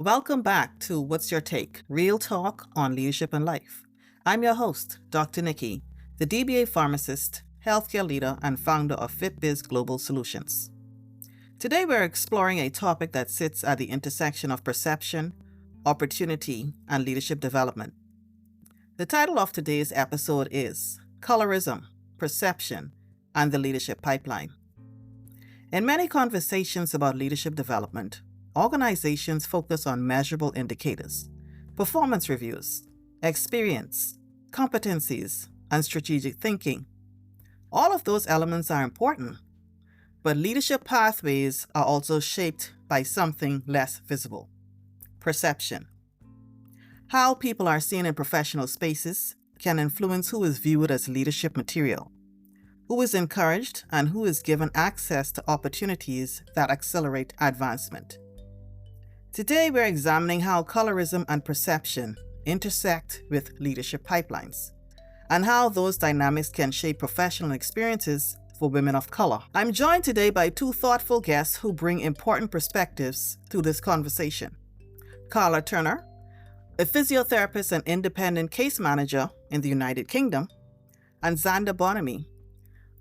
Welcome back to What's Your Take? Real talk on leadership and life. I'm your host, Dr. Nikki, the DBA pharmacist, healthcare leader, and founder of FitBiz Global Solutions. Today, we're exploring a topic that sits at the intersection of perception, opportunity, and leadership development. The title of today's episode is Colorism, Perception, and the Leadership Pipeline. In many conversations about leadership development, organizations focus on measurable indicators, performance reviews, experience, competencies, and strategic thinking. All of those elements are important, but leadership pathways are also shaped by something less visible: perception. How people are seen in professional spaces can influence who is viewed as leadership material, who is encouraged, and who is given access to opportunities that accelerate advancement. Today, we're examining how colorism and perception intersect with leadership pipelines, and how those dynamics can shape professional experiences for women of color. I'm joined today by two thoughtful guests who bring important perspectives to this conversation. Carla Turner, a physiotherapist and independent case manager in the United Kingdom, and Zanda Bonamy,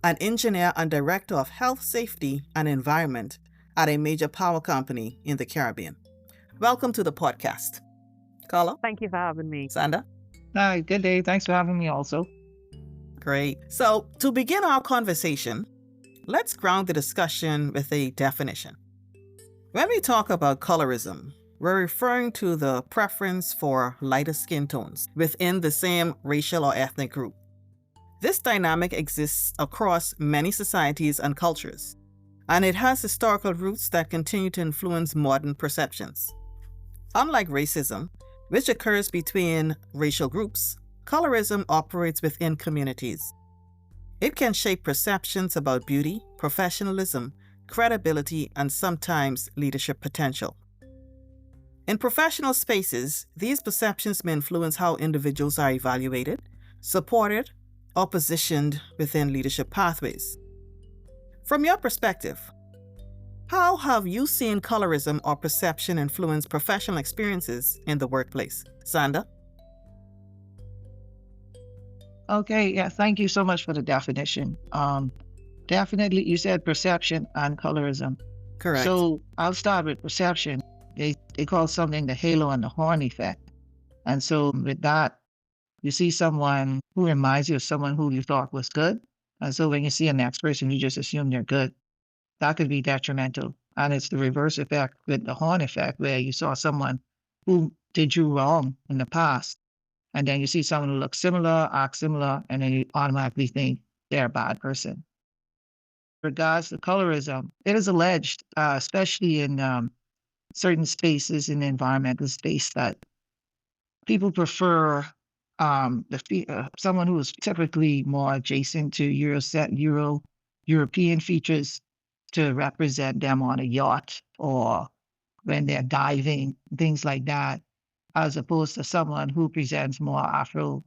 an engineer and director of health, safety, and environment at a major power company in the Caribbean. Welcome to the podcast. Carla? Thank you for having me. Zanda? Hi, good day. Thanks for having me also. Great. So, to begin our conversation, let's ground the discussion with a definition. When we talk about colorism, we're referring to the preference for lighter skin tones within the same racial or ethnic group. This dynamic exists across many societies and cultures, and it has historical roots that continue to influence modern perceptions. Unlike racism, which occurs between racial groups, colorism operates within communities. It can shape perceptions about beauty, professionalism, credibility, and sometimes leadership potential. In professional spaces, these perceptions may influence how individuals are evaluated, supported, or positioned within leadership pathways. From your perspective, how have you seen colorism or perception influence professional experiences in the workplace? Zanda? Okay, yeah, thank you so much for the definition. Definitely, you said perception and colorism. Correct. So I'll start with perception. They call something the halo and the horn effect. And so with that, you see someone who reminds you of someone who you thought was good. And so when you see a next person, you just assume they're good. That could be detrimental. And it's the reverse effect with the horn effect, where you saw someone who did you wrong in the past. And then you see someone who looks similar, acts similar, and then you automatically think they're a bad person. Regards to colorism, it is alleged, especially in certain spaces in the environmental space, that people prefer someone who is typically more adjacent to European features to represent them on a yacht or when they're diving, things like that, as opposed to someone who presents more Afro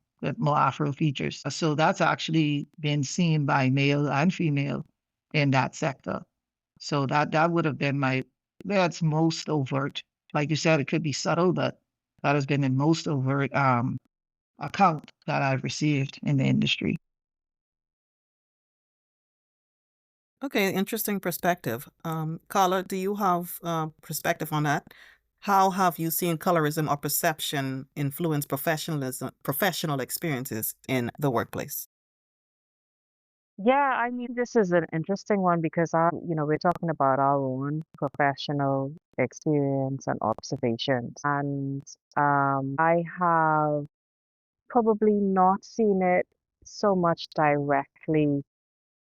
features. So that's actually been seen by male and female in that sector. So that would have been that's most overt. Like you said, it could be subtle, but that has been the most overt account that I've received in the industry. Okay, interesting perspective. Carla, do you have perspective on that? How have you seen colorism or perception influence professional experiences in the workplace? Yeah, this is an interesting one because we're talking about our own professional experience and observations. And I have probably not seen it so much directly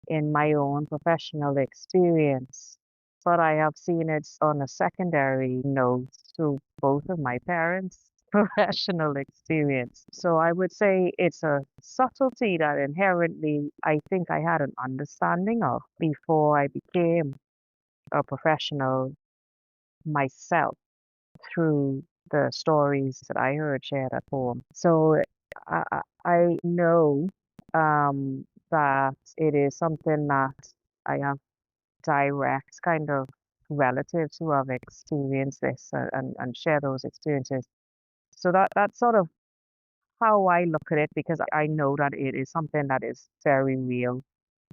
in my own professional experience, but I have seen it on a secondary note through both of my parents' professional experience. So I would say it's a subtlety that inherently I think I had an understanding of before I became a professional myself through the stories that I heard shared at home. So I know that it is something that I have direct kind of relatives who have experienced this and share those experiences. So that's sort of how I look at it because I know that it is something that is very real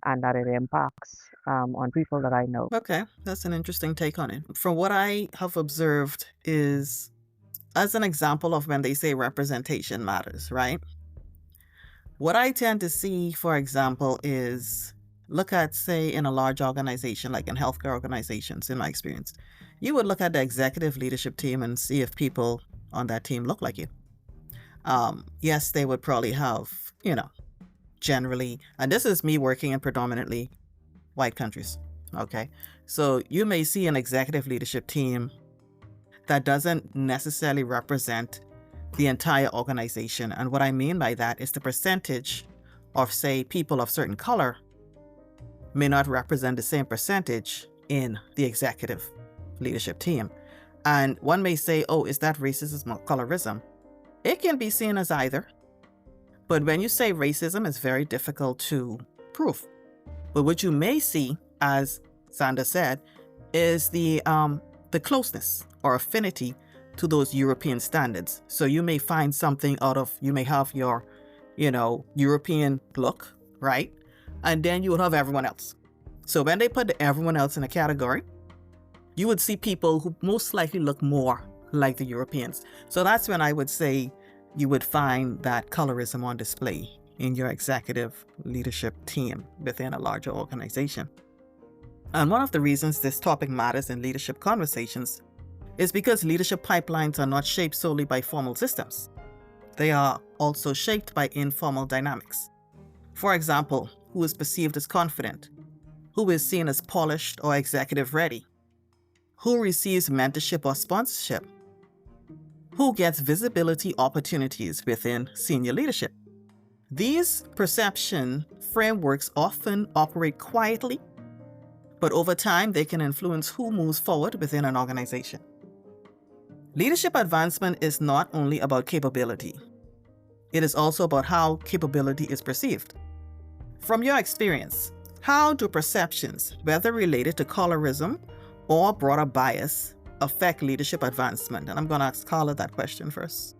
and that it impacts on people that I know. Okay, that's an interesting take on it. From what I have observed is, as an example of when they say representation matters, right? What I tend to see, for example, is look at, say, in a large organization, like in healthcare organizations, in my experience, you would look at the executive leadership team and see if people on that team look like you. Yes, they would probably have, generally, and this is me working in predominantly white countries. Okay. So you may see an executive leadership team that doesn't necessarily represent the entire organization. And what I mean by that is the percentage of, say, people of certain color may not represent the same percentage in the executive leadership team. And one may say, oh, is that racism or colorism? It can be seen as either. But when you say racism, it's very difficult to prove. But what you may see, as Zanda said, is the closeness or affinity to those European standards. So you may find something you may have your, European look, right? And then you would have everyone else. So when they put everyone else in a category, you would see people who most likely look more like the Europeans. So that's when I would say you would find that colorism on display in your executive leadership team within a larger organization. And one of the reasons this topic matters in leadership conversations is because leadership pipelines are not shaped solely by formal systems. They are also shaped by informal dynamics. For example, who is perceived as confident? Who is seen as polished or executive ready? Who receives mentorship or sponsorship? Who gets visibility opportunities within senior leadership? These perception frameworks often operate quietly, but over time they can influence who moves forward within an organization. Leadership advancement is not only about capability, it is also about how capability is perceived. From your experience, how do perceptions, whether related to colorism or broader bias, affect leadership advancement? And I'm going to ask Carla that question first.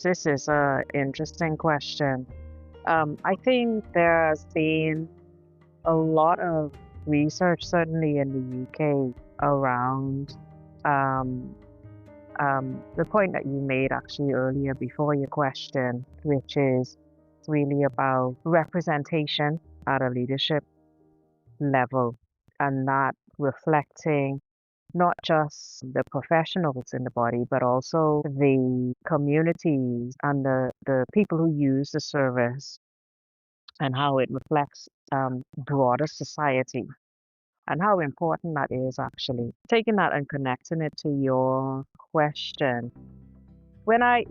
This is an interesting question. I think there's been a lot of research, certainly in the UK, around the point that you made actually earlier before your question, which is really about representation at a leadership level and that reflecting not just the professionals in the body, but also the communities and the people who use the service and how it reflects broader society and how important that is actually. Taking that and connecting it to your question, when I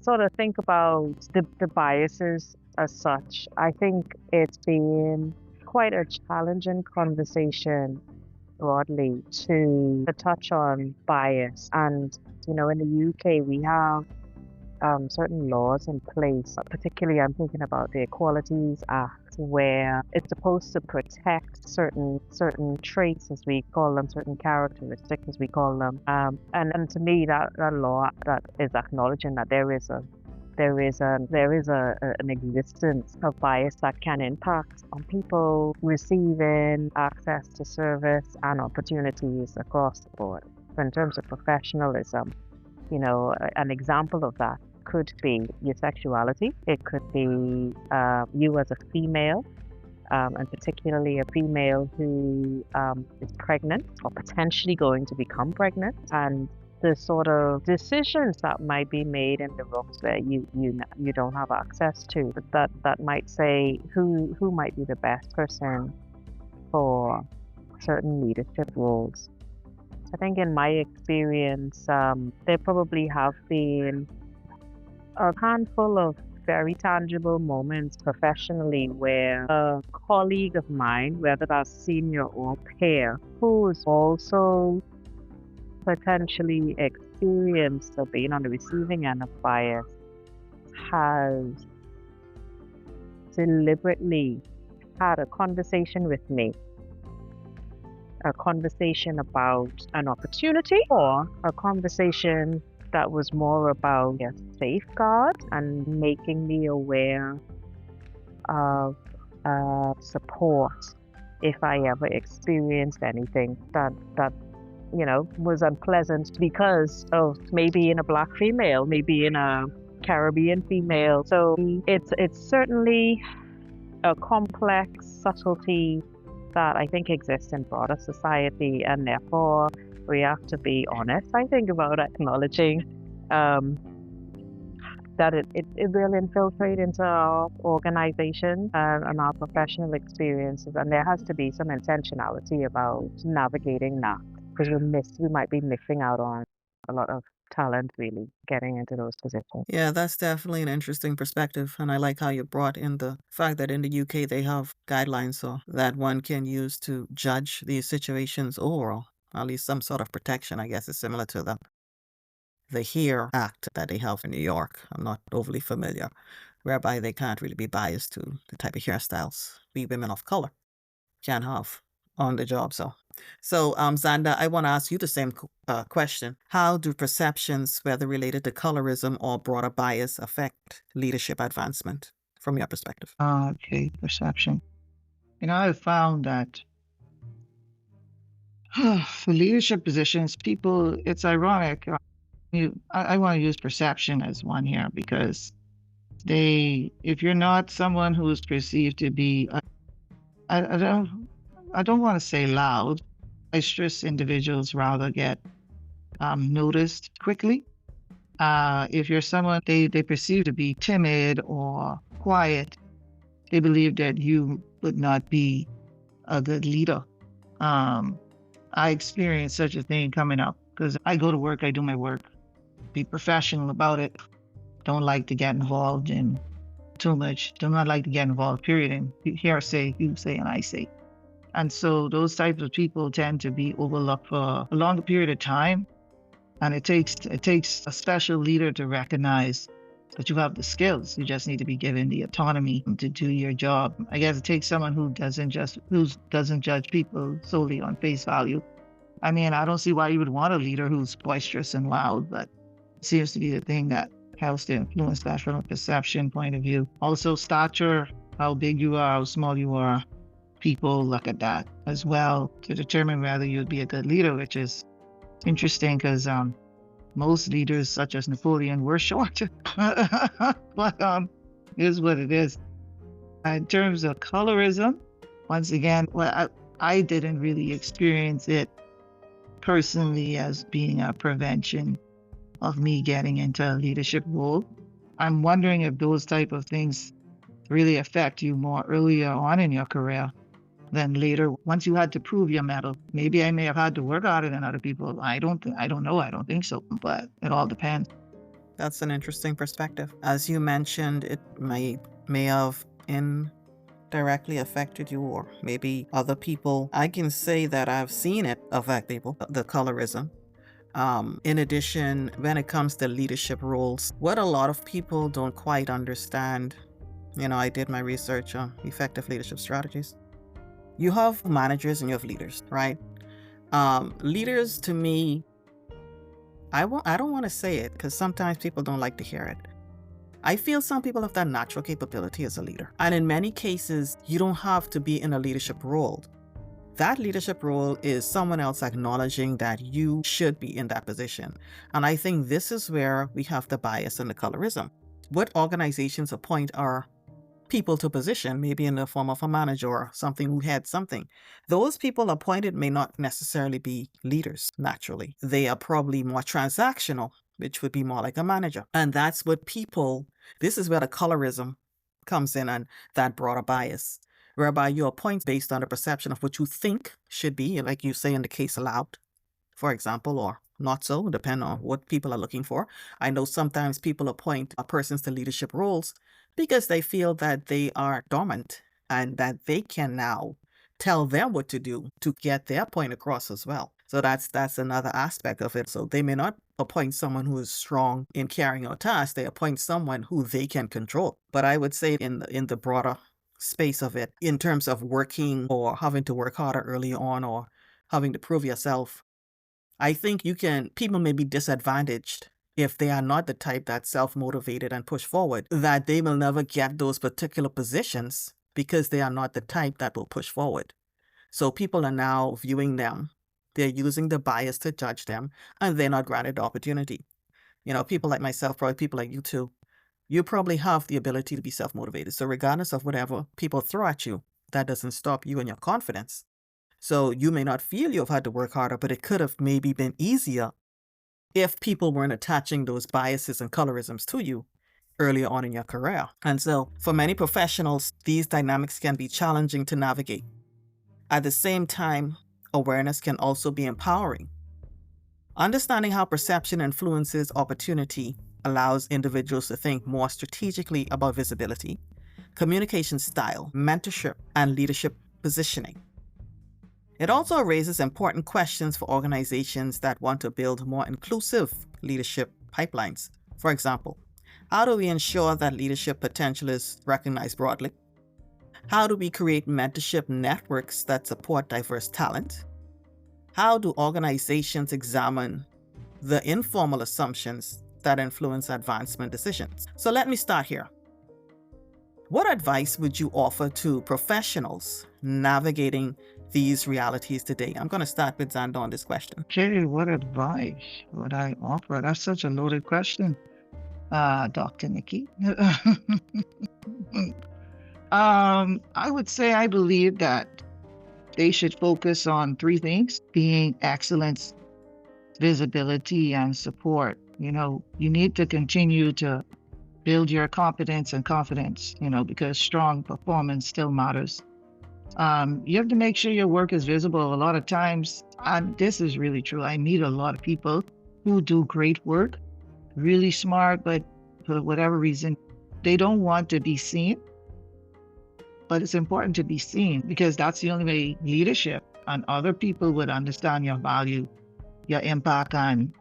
sort of think about the biases as such, I think it's been quite a challenging conversation broadly to touch on bias. And, in the UK, we have certain laws in place, particularly I'm thinking about the Equalities Act, where it's supposed to protect certain traits, as we call them, certain characteristics, as we call them. And to me, that law that is acknowledging that there is an existence of bias that can impact on people receiving access to service and opportunities across the board. So in terms of professionalism, an example of that could be your sexuality. It could be you as a female, and particularly a female who is pregnant or potentially going to become pregnant, and the sort of decisions that might be made in the rooms where you don't have access to, that might say who might be the best person for certain leadership roles. I think in my experience, there probably have been a handful of very tangible moments professionally where a colleague of mine, whether that's senior or peer, who's also potentially experienced or being on the receiving end of bias, has deliberately had a conversation with me a conversation about an opportunity or a conversation that was more about a safeguard and making me aware of support if I ever experienced anything that was unpleasant because of maybe in a Black female, maybe in a Caribbean female. So it's certainly a complex subtlety that I think exists in broader society, and therefore we have to be honest, I think, about acknowledging that it will infiltrate into our organization and our professional experiences, and there has to be some intentionality about navigating that, because we might be missing out on a lot of talent really getting into those positions. Yeah, that's definitely an interesting perspective. And I like how you brought in the fact that in the UK they have guidelines so that one can use to judge these situations overall. At least some sort of protection, I guess, is similar to the HERE Act that they have in New York. I'm not overly familiar, whereby they can't really be biased to the type of hairstyles we women of color can have on the job. So, Zanda, I want to ask you the same question. How do perceptions, whether related to colorism or broader bias, affect leadership advancement from your perspective? Okay, perception. I've found that for leadership positions, people, it's ironic. I want to use perception as one here because if you're not someone who is perceived to be, I don't want to say loud, boisterous individuals rather get noticed quickly. If you're someone they perceive to be timid or quiet, they believe that you would not be a good leader. I experienced such a thing coming up because I go to work, I do my work, be professional about it. Don't like to get involved in too much. Do not like to get involved, period. And here say, you say, and I say. And so those types of people tend to be overlooked for a longer period of time. And it takes a special leader to recognize that you have the skills. You just need to be given the autonomy to do your job. I guess it takes someone who doesn't judge people solely on face value. I mean, I don't see why you would want a leader who's boisterous and loud, but it seems to be the thing that helps to influence that from a perception point of view. Also, stature, how big you are, how small you are. People look at that as well to determine whether you'd be a good leader, which is interesting because most leaders, such as Napoleon, were short. But it is what it is. In terms of colorism, once again, I didn't really experience it personally as being a prevention of me getting into a leadership role. I'm wondering if those type of things really affect you more earlier on in your career than later once you had to prove your mettle. Maybe I may have had to work harder than other people. I don't know. I don't think so, but it all depends. That's an interesting perspective. As you mentioned, it may have indirectly affected you, or maybe other people. I can say that I've seen it affect people, the colorism. In addition, when it comes to leadership roles, what a lot of people don't quite understand, I did my research on effective leadership strategies. You have managers and you have leaders, right? Leaders, to me, I don't want to say it because sometimes people don't like to hear it. I feel some people have that natural capability as a leader. And in many cases, you don't have to be in a leadership role. That leadership role is someone else acknowledging that you should be in that position. And I think this is where we have the bias and the colorism. What organizations appoint are people to position, maybe in the form of a manager or something who had something. Those people appointed may not necessarily be leaders naturally. They are probably more transactional, which would be more like a manager. And that's what this is where the colorism comes in and that broader bias, whereby you appoint based on the perception of what you think should be, like you say in the case allowed, for example, or not so, depending on what people are looking for. I know sometimes people appoint persons to leadership roles because they feel that they are dormant and that they can now tell them what to do to get their point across as well. So that's another aspect of it. So they may not appoint someone who is strong in carrying out tasks. They appoint someone who they can control. But I would say in the broader space of it, in terms of working or having to work harder early on, or having to prove yourself. I think people may be disadvantaged if they are not the type that's self-motivated and push forward, that they will never get those particular positions because they are not the type that will push forward. So people are now viewing them. They're using the bias to judge them, and they're not granted the opportunity. People like myself, probably people like you too, you probably have the ability to be self-motivated. So regardless of whatever people throw at you, that doesn't stop you and your confidence. So you may not feel you've had to work harder, but it could have maybe been easier if people weren't attaching those biases and colorisms to you earlier on in your career. And so for many professionals, these dynamics can be challenging to navigate. At the same time, awareness can also be empowering. Understanding how perception influences opportunity allows individuals to think more strategically about visibility, communication style, mentorship, and leadership positioning. It also raises important questions for organizations that want to build more inclusive leadership pipelines. For example, how do we ensure that leadership potential is recognized broadly? How do we create mentorship networks that support diverse talent? How do organizations examine the informal assumptions that influence advancement decisions? So let me start here. What advice would you offer to professionals navigating these realities today? I'm going to start with Zanda on this question. Okay, what advice would I offer? That's such a loaded question, Dr. Nikki. I would say I believe that they should focus on three things: being excellence, visibility, and support. You need to continue to build your competence and confidence, because strong performance still matters. You have to make sure your work is visible. A lot of times, and this is really true, I meet a lot of people who do great work, really smart, but for whatever reason, they don't want to be seen. But it's important to be seen because that's the only way leadership and other people would understand your value, your impact, and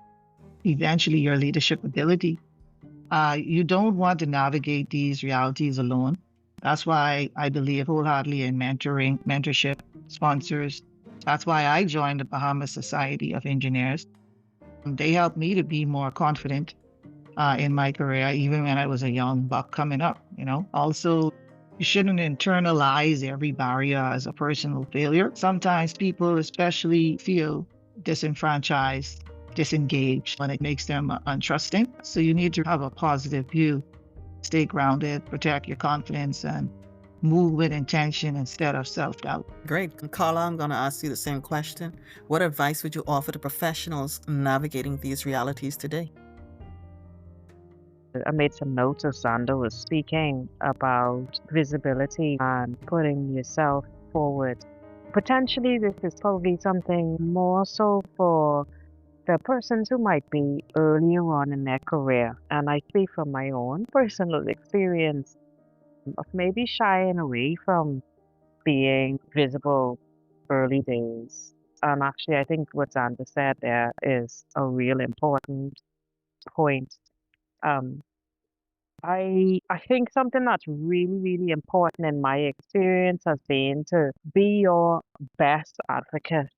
eventually your leadership ability. You don't want to navigate these realities alone. That's why I believe wholeheartedly in mentorship, sponsors. That's why I joined the Bahamas Society of Engineers. They helped me to be more confident in my career, even when I was a young buck coming up. Also, you shouldn't internalize every barrier as a personal failure. Sometimes people especially feel disenfranchised, disengaged when it makes them untrusting. So you need to have a positive view, stay grounded, protect your confidence, and move with intention instead of self-doubt. Great. Carla, I'm going to ask you the same question. What advice would you offer to professionals navigating these realities today? I made some notes as Zanda was speaking about visibility and putting yourself forward. Potentially, this is probably something more so for the persons who might be earlier on in their career. And I speak from my own personal experience of maybe shying away from being visible early days. And actually, I think what Zanda said there is a real important point. Um, I think something that's really, really important in my experience has been to be your best advocate,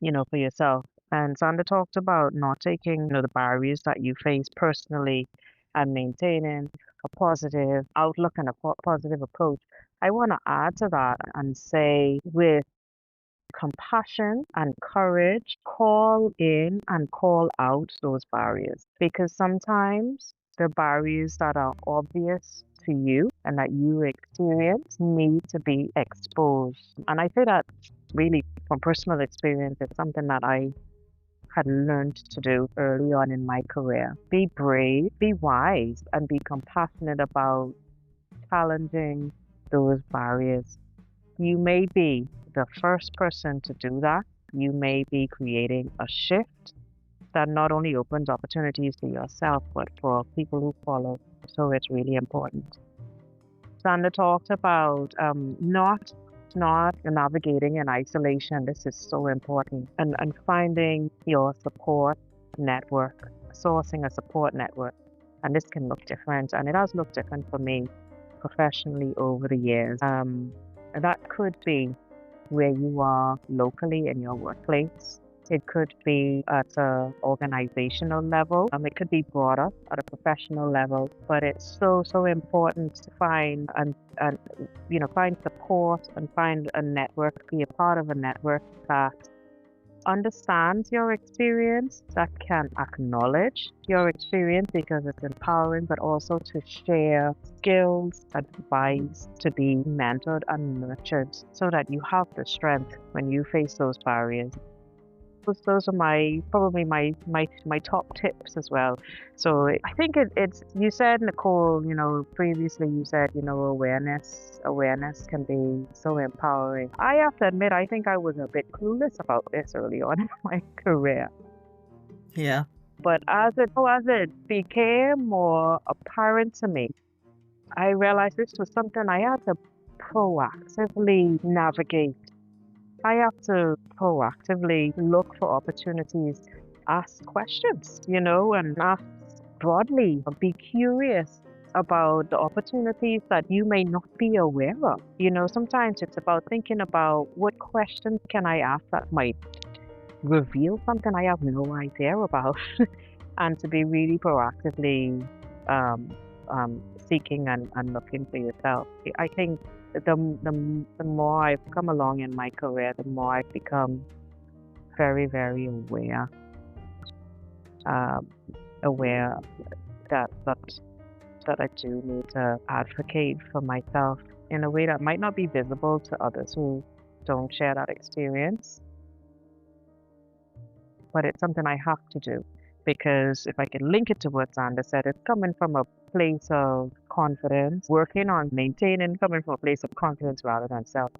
for yourself. And Sandra talked about not taking, the barriers that you face personally and maintaining a positive outlook and a positive approach. I want to add to that and say with compassion and courage, call in and call out those barriers because sometimes the barriers that are obvious to you and that you experience need to be exposed. And I say that really from personal experience. It's something that I had learned to do early on in my career. Be brave, be wise, and be compassionate about challenging those barriers. You may be the first person to do that. You may be creating a shift that not only opens opportunities for yourself, but for people who follow. So it's really important. Sandra talked about not navigating in isolation. This is so important. And finding your support network, sourcing a support network. And this can look different. And it has looked different for me professionally over the years. That could be where you are locally in your workplace. It could be at an organizational level. It could be broader at a professional level. But it's so important to find and find support and find a network, be a part of a network that understands your experience, that can acknowledge your experience because it's empowering, but also to share skills, advice, to be mentored and nurtured so that you have the strength when you face those barriers. Those are probably my top tips as well. So I think it's you said, Nicole, previously you said, awareness can be so empowering. I have to admit, I think I was a bit clueless about this early on in my career. Yeah. But as it became more apparent to me, I realized this was something I had to proactively navigate. I have to proactively look for opportunities, ask questions, and ask broadly, be curious about the opportunities that you may not be aware of. Sometimes it's about thinking about what questions can I ask that might reveal something I have no idea about, and to be really proactively seeking and looking for yourself. I think the more I've come along in my career, the more I've become very, very aware that I do need to advocate for myself in a way that might not be visible to others who don't share that experience. But it's something I have to do, because if I can link it to what Zanda said, it's coming from a place of confidence, working on maintaining, coming from a place of confidence rather than self.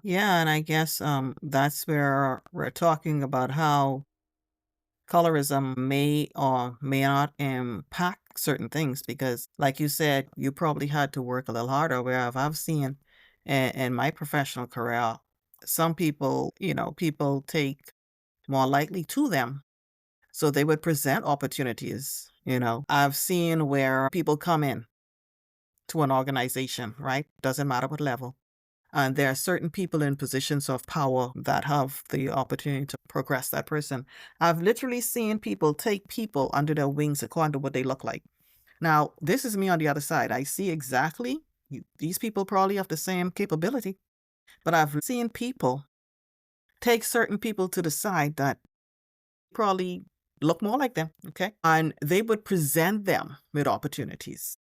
Yeah, and I guess that's where we're talking about how colorism may or may not impact certain things, because like you said, you probably had to work a little harder, where I've seen in my professional career, some people, people take more likely to them. So they would present opportunities. I've seen where people come in to an organization, right? Doesn't matter what level. And there are certain people in positions of power that have the opportunity to progress that person. I've literally seen people take people under their wings according to what they look like. Now, this is me on the other side. I see exactly, these people probably have the same capability, but I've seen people take certain people to the side that probably look more like them, okay? And they would present them with opportunities.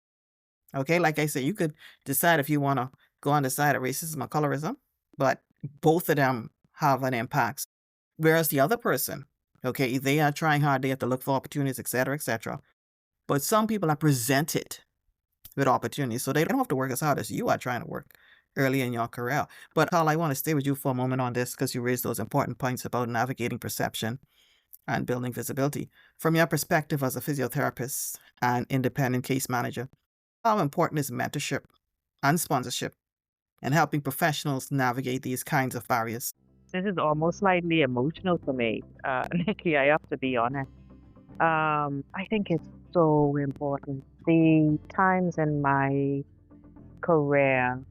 Okay, like I said, you could decide if you want to go on the side of racism or colorism, but both of them have an impact. Whereas the other person, okay, they are trying hard, they have to look for opportunities, etc., etc. But some people are presented with opportunities, so they don't have to work as hard as you are trying to work early in your career. But Carla, I want to stay with you for a moment on this, because you raised those important points about navigating perception and building visibility. From your perspective as a physiotherapist and independent case manager, how important is mentorship and sponsorship and helping professionals navigate these kinds of barriers? This is almost slightly emotional for me, Nikki, I have to be honest. I think it's so important. The times in my career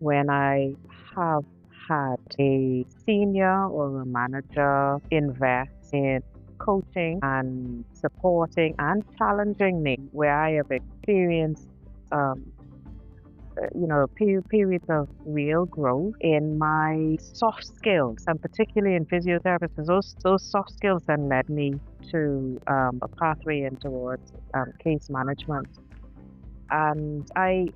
when I have had a senior or a manager invest in coaching and supporting and challenging me, where I have experienced periods of real growth in my soft skills, and particularly in physiotherapy, because those soft skills then led me to a pathway in towards case management. And I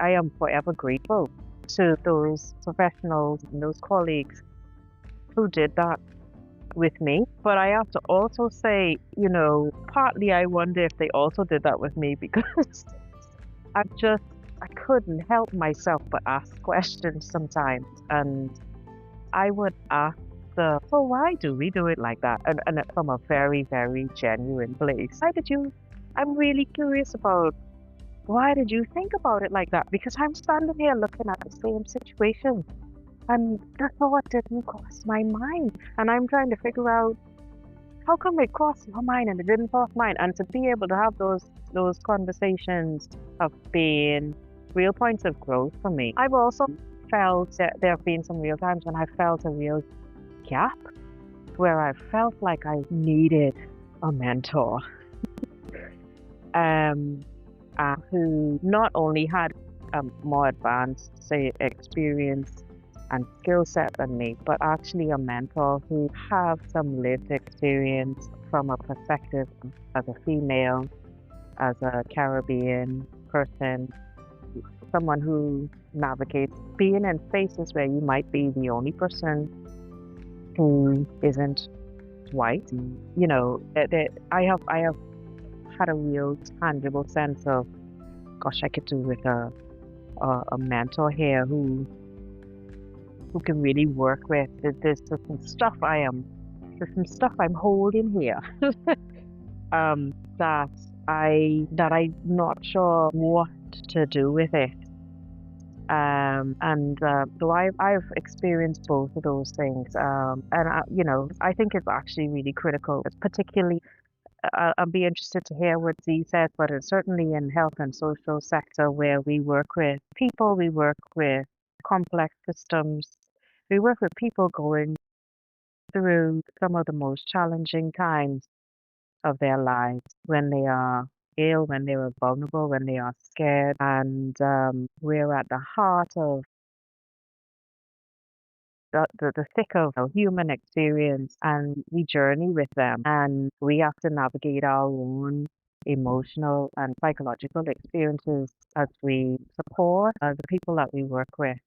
am forever grateful to those professionals and those colleagues who did that with me. But I have to also say, partly I wonder if they also did that with me, because I couldn't help myself but ask questions sometimes. And I would ask so why do we do it like that? And from a very, very genuine place. I'm really curious about, why did you think about it like that? Because I'm standing here looking at the same situation, and the thought didn't cross my mind. And I'm trying to figure out, how come it crossed your mind and it didn't cross mine? And to be able to have those conversations have been real points of growth for me. I've also felt that there have been some real times when I felt a real gap where I felt like I needed a mentor who not only had a more advanced, say, experience and skill set than me, but actually a mentor who have some lived experience from a perspective as a female, as a Caribbean person, someone who navigates being in spaces where you might be the only person who isn't white. You know, I have had a real tangible sense of, gosh, I could do with a mentor here who can really work with. There's some stuff I'm holding here that I'm not sure what to do with it. So I've experienced both of those things, I think it's actually really critical, particularly. I'll be interested to hear what Z says, but it's certainly in health and social sector where we work with people, we work with complex systems, we work with people going through some of the most challenging times of their lives when they are ill, when they are vulnerable, when they are scared, and we're at the heart of the thick of human experience, and we journey with them, and we have to navigate our own emotional and psychological experiences as we support the people that we work with.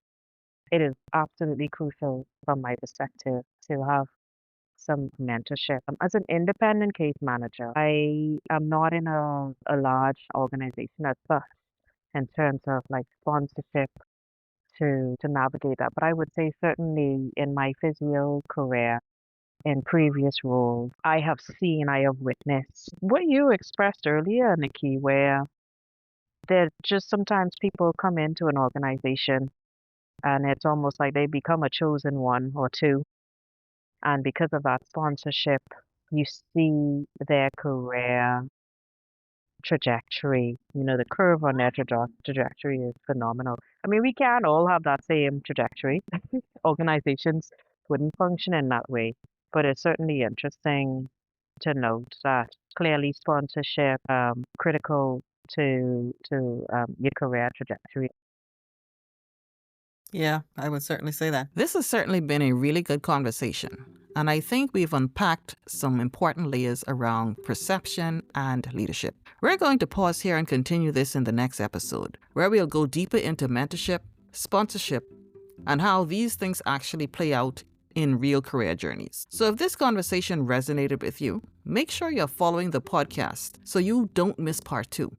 It is absolutely crucial from my perspective to have some mentorship. As an independent case manager, I am not in a large organization as such in terms of like sponsorship to navigate that. But I would say certainly in my physio career, in previous roles, I have witnessed what you expressed earlier, Nikki, where there just sometimes people come into an organization and it's almost like they become a chosen one or two. And because of that sponsorship, you see their career trajectory, the curve on their trajectory is phenomenal. I mean, we can't all have that same trajectory. Organizations wouldn't function in that way, but it's certainly interesting to note that clearly sponsorship critical to your career trajectory. Yeah, I would certainly say that. This has certainly been a really good conversation, and I think we've unpacked some important layers around perception and leadership. We're going to pause here and continue this in the next episode, where we'll go deeper into mentorship, sponsorship, and how these things actually play out in real career journeys. So if this conversation resonated with you, make sure you're following the podcast so you don't miss part 2.